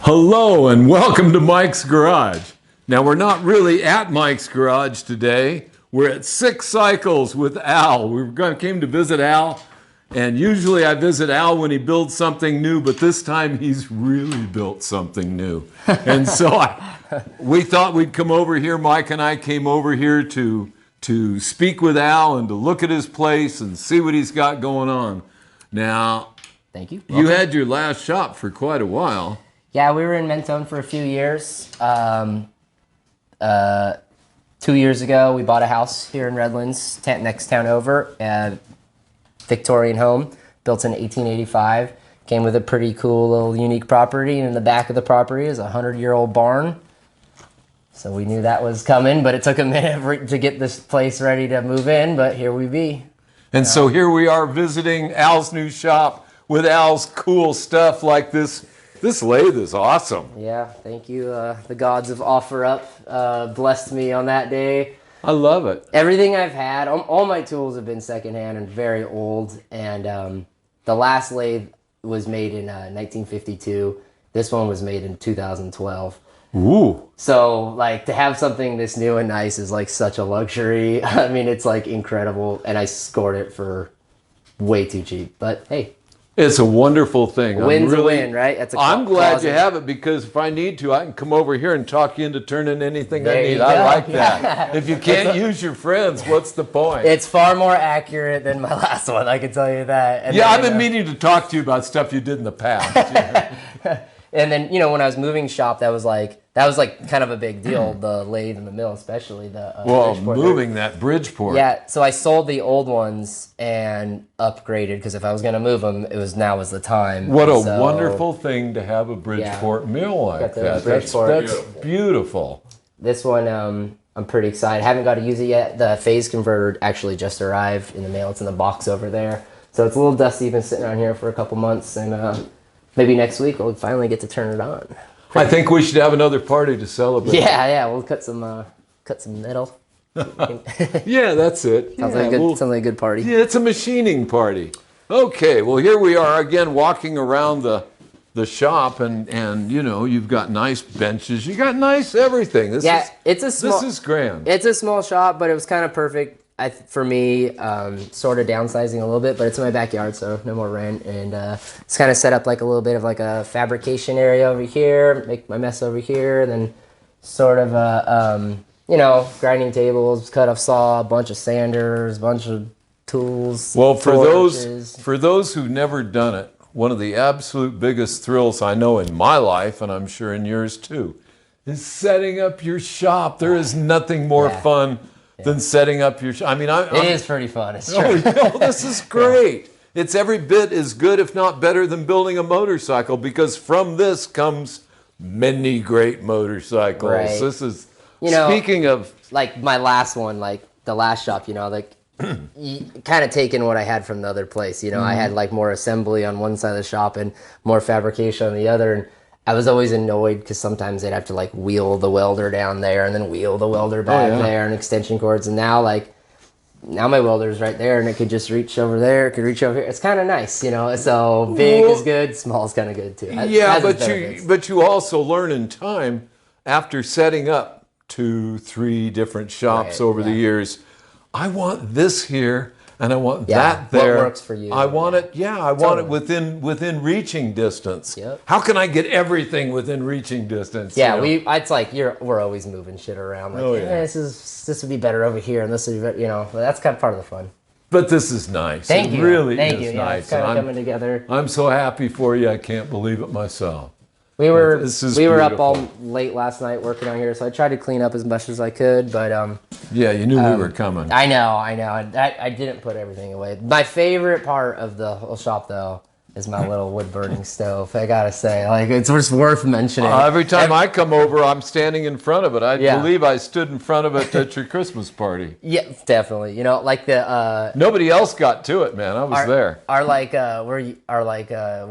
Hello and welcome to Mike's Garage. Now we're not really at Mike's Garage today. We're at Sick Cycles with Al. Came to visit Al, and usually I visit Al when he builds something new, but this time he's really built something new. And so we thought we'd come over here. Mike and I came over here to speak with Al and to look at his place and see what he's got going on. Now, thank you. You had your last shop for quite a while. Yeah, we were in Mentone for a few years. 2 years ago, we bought a house here in Redlands, next town over, Victorian home, built in 1885. Came with a pretty cool little unique property, and in the back of the property is a 100-year-old barn. So we knew that was coming, but it took a minute to get this place ready to move in, but here we be. And so here we are visiting Al's new shop with Al's cool stuff like this. This lathe is awesome. Yeah, thank you. The gods of OfferUp blessed me on that day. I love it. Everything I've had, all my tools have been secondhand and very old. And the last lathe was made in 1952. This one was made in 2012. Ooh. So, like, to have something this new and nice is, like, such a luxury. I mean, it's, like, incredible. And I scored it for way too cheap. But, hey. It's a wonderful thing. Win's a win, right? That's I'm glad you have it, because if I need to, I can come over here and talk you into turning anything there I need. I like that. If you can't use your friends, what's the point? It's far more accurate than my last one, I can tell you that. And yeah, I've been meaning to talk to you about stuff you did in the past. And then, you know, when I was moving shop, that was like kind of a big deal. The lathe and the mill, especially the Bridgeport. Moving that Bridgeport. Yeah, so I sold the old ones and upgraded, because if I was going to move them, now was the time. What a wonderful thing to have a Bridgeport mill like that. That's beautiful. This one, I'm pretty excited. Haven't got to use it yet. The phase converter actually just arrived in the mail. It's in the box over there. So it's a little dusty. Been sitting on here for a couple months, and maybe next week we'll finally get to turn it on. I think we should have another party to celebrate. Yeah, we'll cut some metal. Yeah, that's it. Sounds like a good party. Yeah, it's a machining party. Okay, well, here we are again walking around the shop, and you know, you've got nice benches, you got nice everything. This is grand. It's a small shop, but it was kind of perfect for me, sort of downsizing a little bit, but it's in my backyard, so no more rent. And it's kind of set up like a little bit of like a fabrication area over here, make my mess over here, and then sort of you know, grinding tables, cut off saw, a bunch of sanders, a bunch of tools. Well, for those who've never done it, one of the absolute biggest thrills I know in my life, and I'm sure in yours too, is setting up your shop. There is nothing more fun than setting up your shop. I mean, it is pretty fun. It's true. Oh, this is great. It's every bit as good, if not better, than building a motorcycle, because from this comes many great motorcycles. Right. This is, you know, speaking of, like my last one, like the last shop, you know, like kind of taking what I had from the other place. You know, I had like more assembly on one side of the shop and more fabrication on the other, and I was always annoyed because sometimes they'd have to like wheel the welder down there and then wheel the welder back there and extension cords. And now my welder's right there and it could just reach over there. It could reach over here. It's kind of nice, you know. So big is good, small is kind of good too. Yeah, but you also learn in time, after setting up 2-3 different shops over the years. I want this here, and I want that there. What works for you? I want it. Yeah, I want it within reaching distance. Yep. How can I get everything within reaching distance? Yeah, you know? It's like we're always moving shit around. Like, this would be better over here, and this would be better, you know. But that's kind of part of the fun. But this is nice. Thank you. Really Thank is you. nice. Yeah, it's kind of coming together. I'm so happy for you. I can't believe it myself. We were up all late last night working on here, so I tried to clean up as much as I could, but yeah, you knew we were coming. I know. I didn't put everything away. My favorite part of the whole shop, though, is my little wood burning stove. I gotta say, like, it's just worth mentioning. Every time I come over, I'm standing in front of it. I believe I stood in front of it at your Christmas party. Yeah, definitely. You know, like the nobody else got to it, man. I was there. What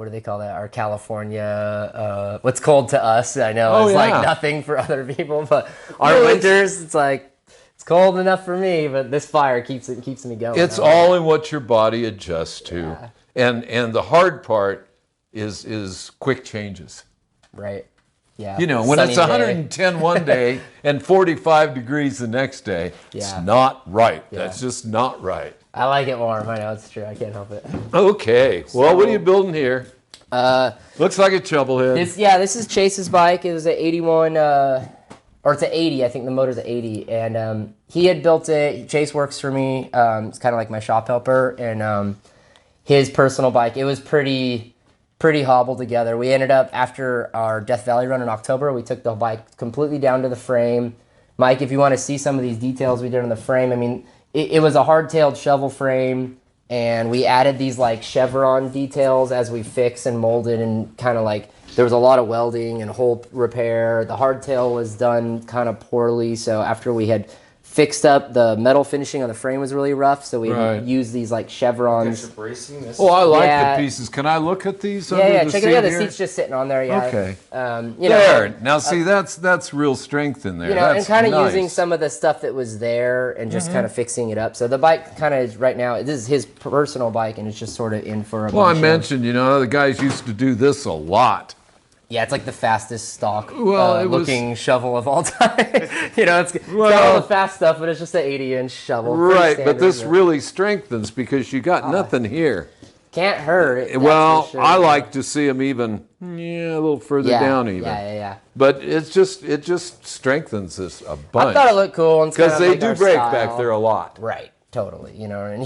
do they call that? Our California, what's cold to us, I know, it's like nothing for other people, but our winters, it's like, it's cold enough for me, but this fire keeps me going. It's all in what your body adjusts to. Yeah. And the hard part is quick changes. Right. Yeah. You know, when Sunny it's day. 110 one day and 45 degrees the next day, it's Yeah. not right. Yeah. That's just not right. I like it warm. I know it's true. I can't help it. Okay. Well, what are you building here? Looks like a shovelhead. This is Chase's bike. It was an 81, or it's an 80. I think the motor's an 80. And he had built it. Chase works for me. It's kind of like my shop helper. And his personal bike, it was pretty hobbled together. We ended up, after our Death Valley run in October, we took the bike completely down to the frame. Mike, if you want to see some of these details we did on the frame, I mean, it was a hard-tailed shovel frame, and we added these like chevron details as we fixed and molded, and kind of like there was a lot of welding and hole repair. The hardtail was done kind of poorly, so after we had fixed up, the metal finishing on the frame was really rough, so we used these like chevrons. Oh, I like Yeah. the pieces. Can I look at these? Yeah, under the check seat it out. The here? seat's just sitting on there. Yeah. Okay. You There. know, Now, see, that's real strength in there. you know, That's and kind of nice. using some of the stuff that was there and just kind of fixing it up. So the bike kind of right now, this is his personal bike, and it's just sort of in for a Well, I bunch of- mentioned, you know, the guys used to do this a lot. Yeah, it's like the fastest stock Well, it was- looking shovel of all time. You know, it's got all Well- the fast stuff, but it's just an 80-inch shovel. Pretty Right, but standard, this really strengthens because you got nothing here. can't hurt. That's Well, for sure. I like to see them even, a little further down even. Yeah. But it just strengthens this a bunch. I thought it looked cool. Because they do break back there a lot. Right, totally. You know, and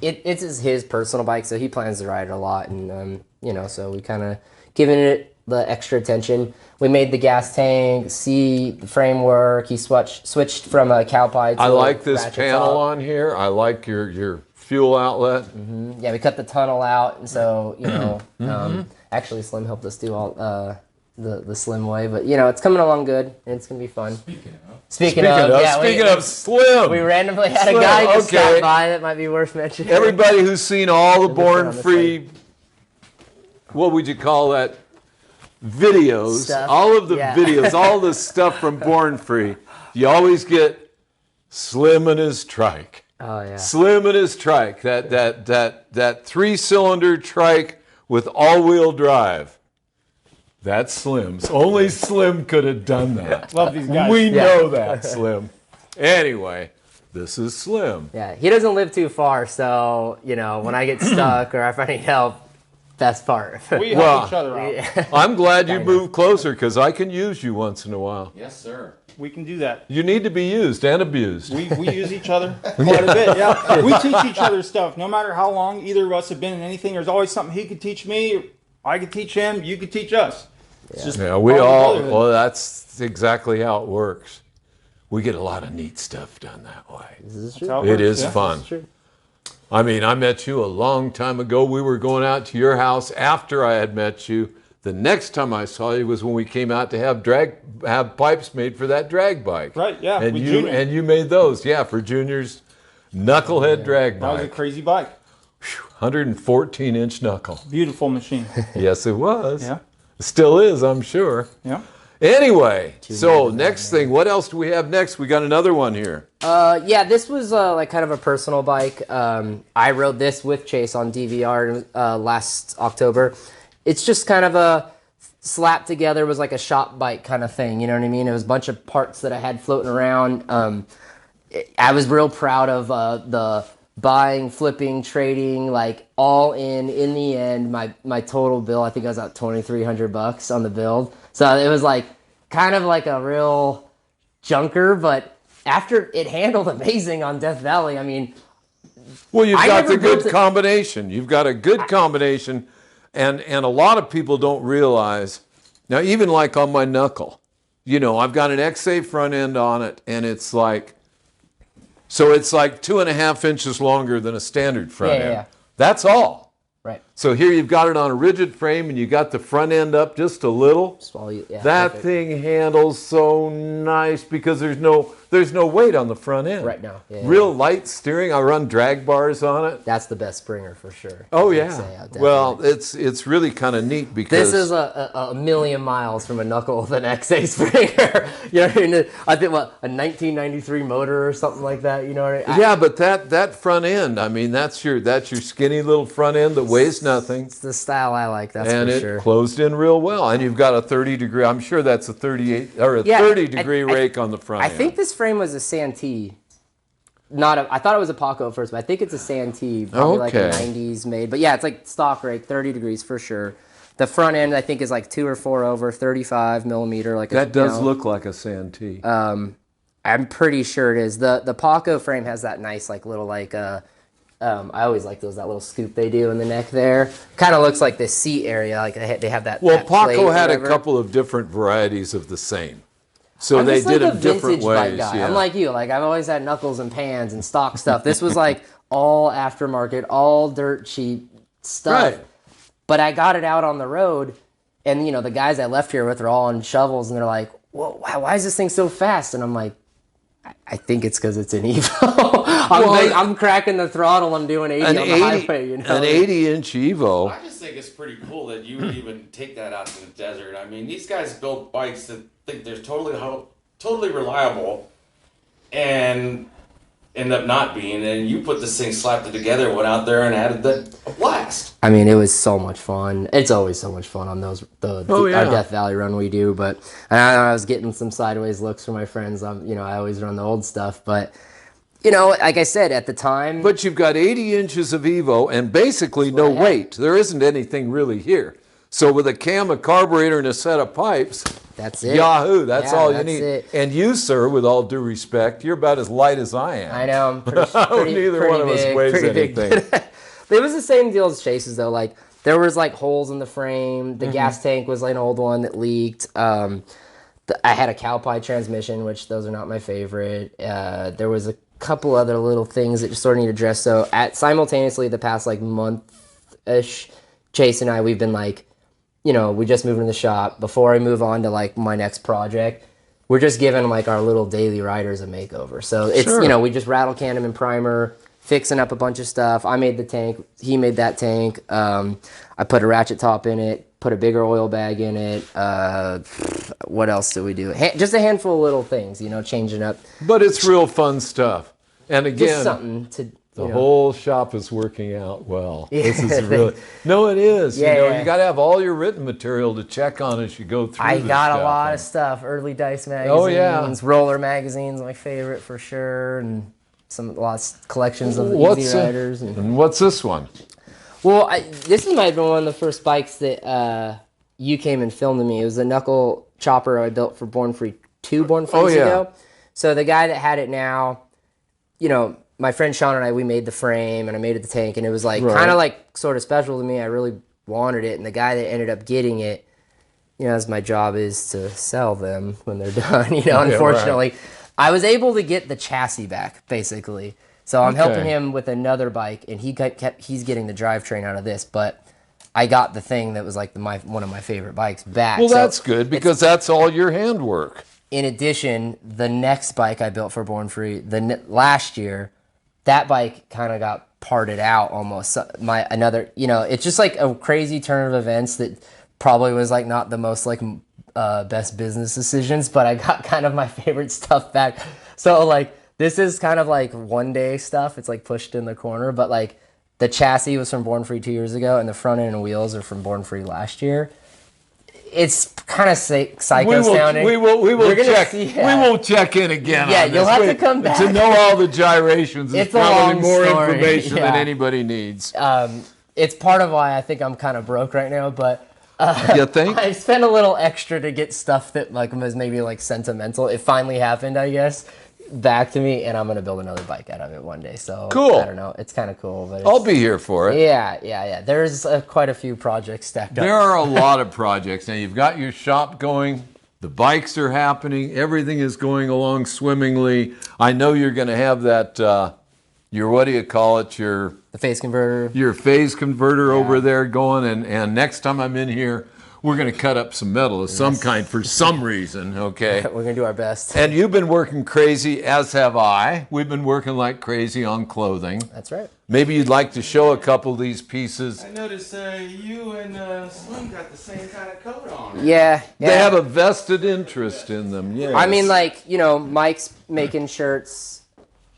it's his personal bike, so he plans to ride it a lot, and you know, so we kind of given it the extra attention. We made the gas tank, the framework. He switched from a cowpie to I a like this ratchet panel top. on here. I like your fuel outlet. Yeah, we cut the tunnel out, and so you know, actually Slim helped us do all the Slim way, but you know, it's coming along good, and it's gonna be fun. Speaking of, Slim. we randomly had a Slim, guy just okay. stop by that might be worth mentioning. Everybody who's seen all the put it on Born this Free, what would you call that? Videos, Stuff, all of the yeah. videos, all the stuff from Born Free, you always get Slim and his trike. Oh yeah. Slim and his trike, that 3-cylinder trike with all-wheel drive. That's Slim's. Only Slim could have done that. Love these guys. We Yeah. know that, Slim. Anyway, this is Slim. Yeah, he doesn't live too far, so you know, when I get stuck or if I need help, best part. We Well, help each other out. I'm glad you moved closer because I can use you once in a while. Yes, sir. We can do that. You need to be used and abused. We use each other quite a bit. Yeah, we teach each other stuff. No matter how long either of us have been in anything, there's always something he could teach me. I could teach him. You could teach us. It's just Yeah, we part of the all, brotherhood. well, that's exactly how it works. We get a lot of neat stuff done that way. That's how It works, is yeah. fun. True. I mean, I met you a long time ago. We were going out to your house after I had met you. The next time I saw you was when we came out to have pipes made for that drag bike. Right, yeah, And with you Junior. made those, yeah, for Junior's knucklehead drag That was a bike. crazy bike. 114-inch knuckle. Beautiful machine. Yes, it was. Yeah. Still is, I'm sure. Yeah. Anyway, so next thing, what else do we have next? We got another one here. Yeah, this was like kind of a personal bike. I rode this with Chase on DVR last October. It's just kind of a slapped together, was like a shop bike kind of thing. You know what I mean? It was a bunch of parts that I had floating around. I was real proud of the buying, flipping, trading, like all in the end. My total bill, I think I was at $2,300 on the build. So it was like kind of like a real junker, but after it handled amazing on Death Valley, I mean, Well, you've I got never the good built it- combination. You've got a good combination, and a lot of people don't realize. Now, even like on my knuckle, you know, I've got an XA front end on it, and it's like 2.5 inches longer than a standard front Yeah, end. yeah. That's all. right. So here you've got it on a rigid frame, and you got the front end up just a little. Yeah, That perfect. thing handles so nice because there's no weight on the front end. Right now, yeah, Real light steering. I run drag bars on it. That's the best Springer for sure. Oh I'd yeah. say, definitely. Well, it's really kind of neat because This is a million miles from a knuckle with an XA Springer. You know what I mean? I think a 1993 motor or something like that. You know what I mean? yeah, but that front end. I mean, that's your skinny little front end that weighs nothing. It's the style I like, that's And for it sure. closed in real well. And you've got a 30-degree, I'm sure that's a 38 or a 30-degree rake on the front I end. think this frame was a Santee. I thought it was a Paco at first, but I think it's a Santee, probably like a 90s made. But yeah, it's like stock rake, 30 degrees for sure. The front end, I think, is like 2 or 4 over, 35 millimeter. Like that does look like a Santee. I'm pretty sure it is. The Paco frame has that nice like little like I always like that little scoop they do in the neck there. Kind of looks like the seat area. Like they have that. Well, that plate Paco or had a whatever. couple of different varieties of the same. So I'm they just did like them a different vintage ways. bike guy. Yeah. I'm like you. Like I've always had knuckles and pans and stock stuff. This was like all aftermarket, all dirt cheap stuff. Right. But I got it out on the road, and you know the guys I left here with are all on shovels, and they're like, "Whoa, why is this thing so fast?" And I'm like, I think it's because it's an Evo. I'm cracking the throttle. I'm doing 80 on the highway. You know, an 80-inch Evo. I just think it's pretty cool that you would even take that out to the desert. I mean, these guys build bikes that think they're totally reliable, and end up not being. And you put this thing, slapped it together, went out there and added a blast. I mean, it was so much fun. It's always so much fun on our Death Valley run we do. But I was getting some sideways looks from my friends. I always run the old stuff, but. You know, like I said, at the time... But you've got 80 inches of Evo and basically no weight. There isn't anything really here. So with a cam, a carburetor, and a set of pipes, that's it. Yahoo, that's all you need. It. And you, sir, with all due respect, you're about as light as I am. I know, I'm pretty Neither one of us weighs anything. It was the same deal as Chase's, though. Like, there was, like, holes in the frame. The gas tank was, like, an old one that leaked. I had a Cowpie transmission, which those are not my favorite. There was a couple other little things that just sort of need addressed. So simultaneously the past like month-ish, Chase and I, we've been like, you know, we just moved in the shop. Before I move on to like my next project, we're just giving like our little daily riders a makeover. So it's, you know, we just rattle can them in primer, fixing up a bunch of stuff. I made the tank. He made that tank. I put a ratchet top in it, put a bigger oil bag in it. What else did we do? Just a handful of little things, you know, changing up. But it's real fun stuff. And again, just something to... The whole shop is working out well. Yeah. This is really... No, it is. Yeah, you got to have all your written material to check on as you go through I this got stuff. A lot of stuff. Early Dice magazines, Roller magazines, my favorite for sure, and lots of collections of Easy Riders. And what's this one? Well, this might have been one of the first bikes that you came and filmed me. It was a knuckle chopper I built for Born Free ago. So the guy that had it now, you know, my friend Sean and I, we made the frame and I made it the tank, and it was like kind of like sort of special to me. I really wanted it, and the guy that ended up getting it, you know, as my job is to sell them when they're done, you know, unfortunately, I was able to get the chassis back basically. So I'm helping him with another bike, and he's getting the drivetrain out of this, but I got the thing that was like one of my favorite bikes back. Well, that's good because that's all your handwork. In addition, the next bike I built for Born Free, last year, that bike kind of got parted out almost. It's just like a crazy turn of events that probably was like not the most like best business decisions, but I got kind of my favorite stuff back. So like this is kind of like one day stuff. It's like pushed in the corner, but like the chassis was from Born Free 2 years ago, and the front end and wheels are from Born Free last year. It's kind of psycho sounding. We will check. We will check in again. Yeah, on you'll this. have to come back to know all the gyrations. It's probably more story. information than anybody needs. It's part of why I think I'm kind of broke right now. But you think I spent a little extra to get stuff that like was maybe like sentimental. It finally happened, I guess, back to me, and I'm gonna build another bike out of it one day. So cool. I don't know. It's kind of cool, but I'll be here for it. Yeah. There's quite a few projects stacked up. There are a lot of projects. Now you've got your shop going. The bikes are happening. Everything is going along swimmingly. I know you're going to have that. The phase converter. Your phase converter over there going, and next time I'm in here, we're going to cut up some metal of some kind for some reason, okay? We're going to do our best. And you've been working crazy, as have I. We've been working like crazy on clothing. That's right. Maybe you'd like to show a couple of these pieces. I noticed you and Slim got the same kind of coat on. Yeah. They have a vested interest in them, yes. I mean, like, you know, Mike's making shirts.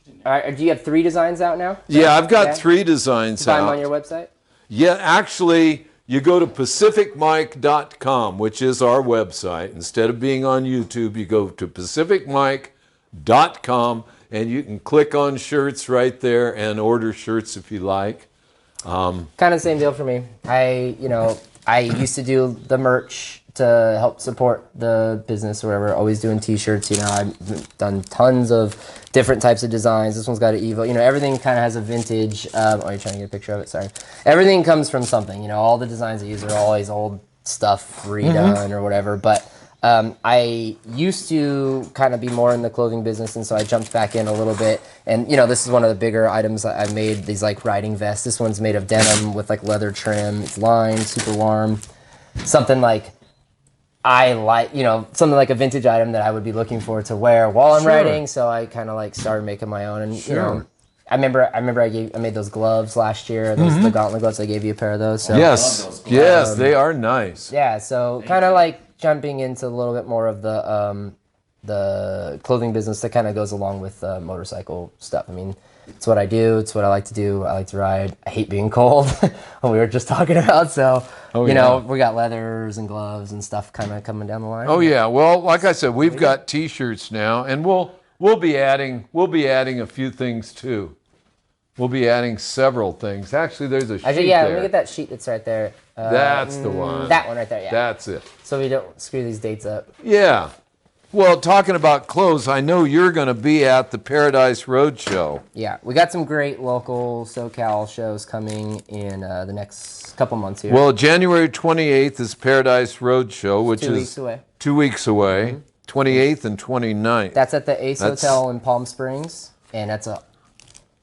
Do you have 3 designs out now? Yeah, I've got 3 designs Find out. them on your website? Yeah, actually, you go to pacificmike.com, which is our website. Instead of being on YouTube, you go to pacificmike.com, and you can click on shirts right there and order shirts if you like. Kind of same deal for me. I used to do the merch to help support the business or whatever, always doing t-shirts. I've done tons of different types of designs. This one's got an Evo. Everything kind of has a vintage. Oh, you're trying to get a picture of it? Sorry. Everything comes from something. All the designs I use are always old stuff redone or whatever. But I used to kind of be more in the clothing business, and so I jumped back in a little bit. And this is one of the bigger items I made. These like riding vests. This one's made of denim with like leather trim. It's lined, super warm. Something like I like, something like a vintage item that I would be looking for to wear while I'm riding. So I kind of like started making my own, and I remember I made those gloves last year. The gauntlet gloves. I gave you a pair of those. So. Yes, they are nice. Yeah, so kind of like jumping into a little bit more of the clothing business that kind of goes along with motorcycle stuff. I mean, it's what I do. It's what I like to do. I like to ride. I hate being cold. We were just talking about. So, we got leathers and gloves and stuff kind of coming down the line. Oh yeah. Well, like I said, we've got T-shirts now, and we'll be adding a few things too. We'll be adding several things. Actually, there's a sheet there. Let me get that sheet that's right there. That's the one. That one right there. Yeah. That's it. So we don't screw these dates up. Yeah. Well, talking about clothes, I know you're going to be at the Paradise Road Show. Yeah, we got some great local SoCal shows coming in the next couple months here. Well, January 28th is Paradise Road Show, which is 2 weeks away. 2 weeks away, 28th and 29th. That's at the Ace Hotel in Palm Springs, and that's a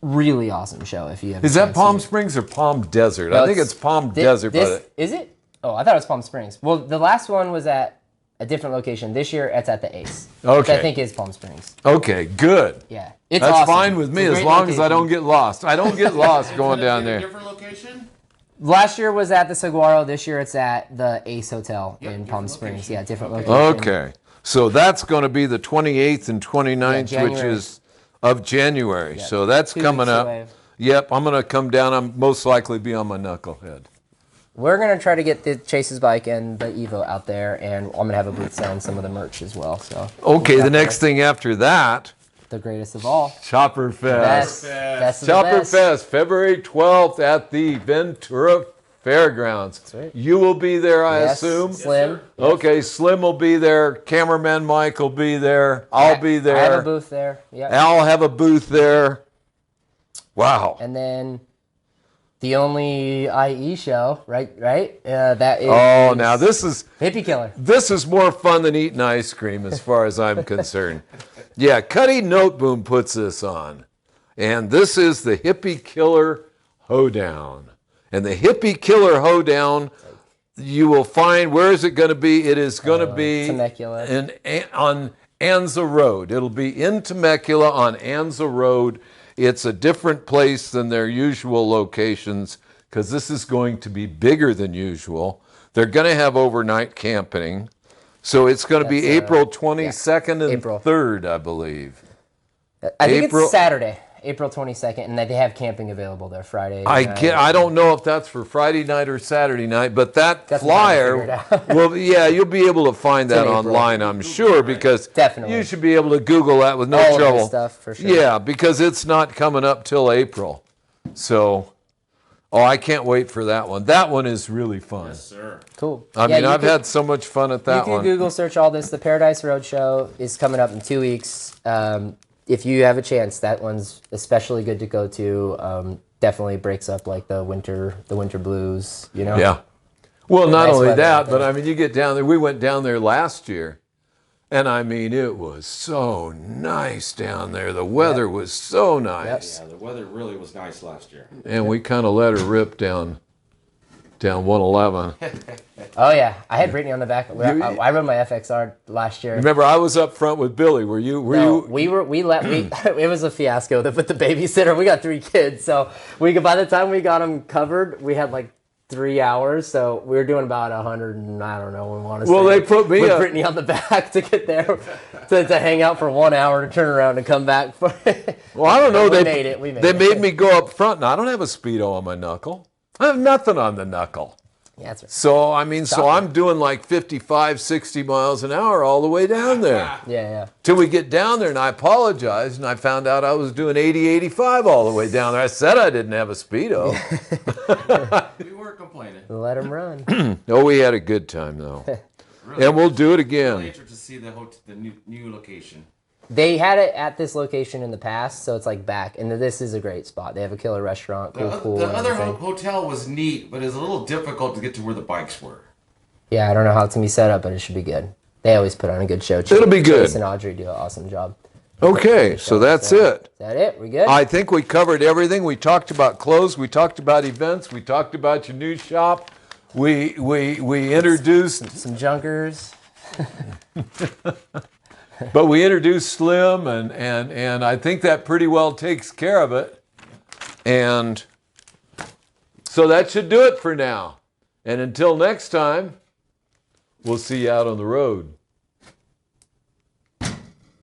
really awesome show. If you have Is that Palm Springs or Palm Desert? I think it's Palm Desert. Is it? Oh, I thought it was Palm Springs. Well, the last one was at a different location. This year, it's at the Ace. Okay. Which I think is Palm Springs. Okay, good. Yeah. That's awesome. fine with me as long as I don't get lost. I don't get lost going down there. Different location? Last year was at the Saguaro. This year it's at the Ace Hotel in Palm Springs. Location. Yeah, different location. Okay. So that's going to be the 28th and 29th, Yeah, which is of January. Yep. So that's 2 coming weeks up. away. Yep, I'm going to come down. I'm most likely be on my knucklehead. We're going to try to get the Chase's bike and the Evo out there, and I'm going to have a booth selling some of the merch as well. So Okay, the next thing after that, the greatest of all. Chopper Fest. Best of the Chopper best. Fest, February 12th at the Ventura Fairgrounds. That's right. You will be there, I Yes, assume? Slim. Okay, Slim will be there. Cameraman Mike will be there. I'll be there. I have a booth there. Yep. I'll have a booth there. Wow. And then the only IE show, right? That is. Oh, now this is Hippie Killer. This is more fun than eating ice cream as far as I'm concerned. Yeah, Cuddy Noteboom puts this on. And this is the Hippie Killer Hoedown. And the Hippie Killer Hoedown, you will find, where is it going to be? It is going to be Temecula. on Anza Road. It'll be in Temecula on Anza Road. It's a different place than their usual locations because this is going to be bigger than usual. They're going to have overnight camping. So it's going to be April 22nd and April. 3rd, I believe. I think it's Saturday, April 22nd, and they have camping available there Friday. I don't know if that's for Friday night or Saturday night, but that That's flyer, well, yeah, you'll be able to find that in April. online, I'm sure, because Definitely. you should be able to Google that with no All of trouble. this stuff, for sure. Yeah, because it's not coming up till April. So, I can't wait for that one. That one is really fun. Yes, sir. Cool. I mean, I've had so much fun at that You can one. Google search all this. The Paradise Road Show is coming up in 2 weeks. If you have a chance, that one's especially good to go to. Definitely breaks up like the winter blues. Yeah. Well, not Nice only weather out that, but there. I mean, you get down there. We went down there last year, and I mean, it was so nice down there. The weather was so nice, Yeah, the weather really was nice last year. and we kind of let her rip down 111. Oh yeah, I had Brittany on the back. I rode my FXR last year. Remember, I was up front with Billy. Were you? It was a fiasco with the babysitter. We got 3 kids, so by the time we got them covered, we had like 3 hours. So we were doing about 100, and I don't know. We want to. Well, they put me with up. Brittany on the back to get there, to hang out for 1 hour to turn around and come back. Well, I don't know. We They made it. We made They it. made me go up front, and I don't have a Speedo on my knuckle. I have nothing on the knuckle. Yeah, that's right. So, I mean, so I'm doing like 55, 60 miles an hour all the way down there. Yeah. Till we get down there, and I apologized, and I found out I was doing 80, 85 all the way down there. I said I didn't have a Speedo. We weren't complaining. Let him run. Oh, we had a good time, though. Really, And we'll do it really again. interested to see the new location. They had it at this location in the past, so it's like back. And this is a great spot. They have a killer restaurant, cool pool. The and other everything. hotel was neat, but it was a little difficult to get to where the bikes were. Yeah, I don't know how it's gonna be set up, but it should be good. They always put on a good show. It'll be good. Chase and Audrey do an awesome job. Okay, so that's it. Is that it? We good? I think we covered everything. We talked about clothes. We talked about events. We talked about your new shop. We introduced, Some junkers. but we introduced Slim, and I think that pretty well takes care of it. And so that should do it for now. And until next time, we'll see you out on the road.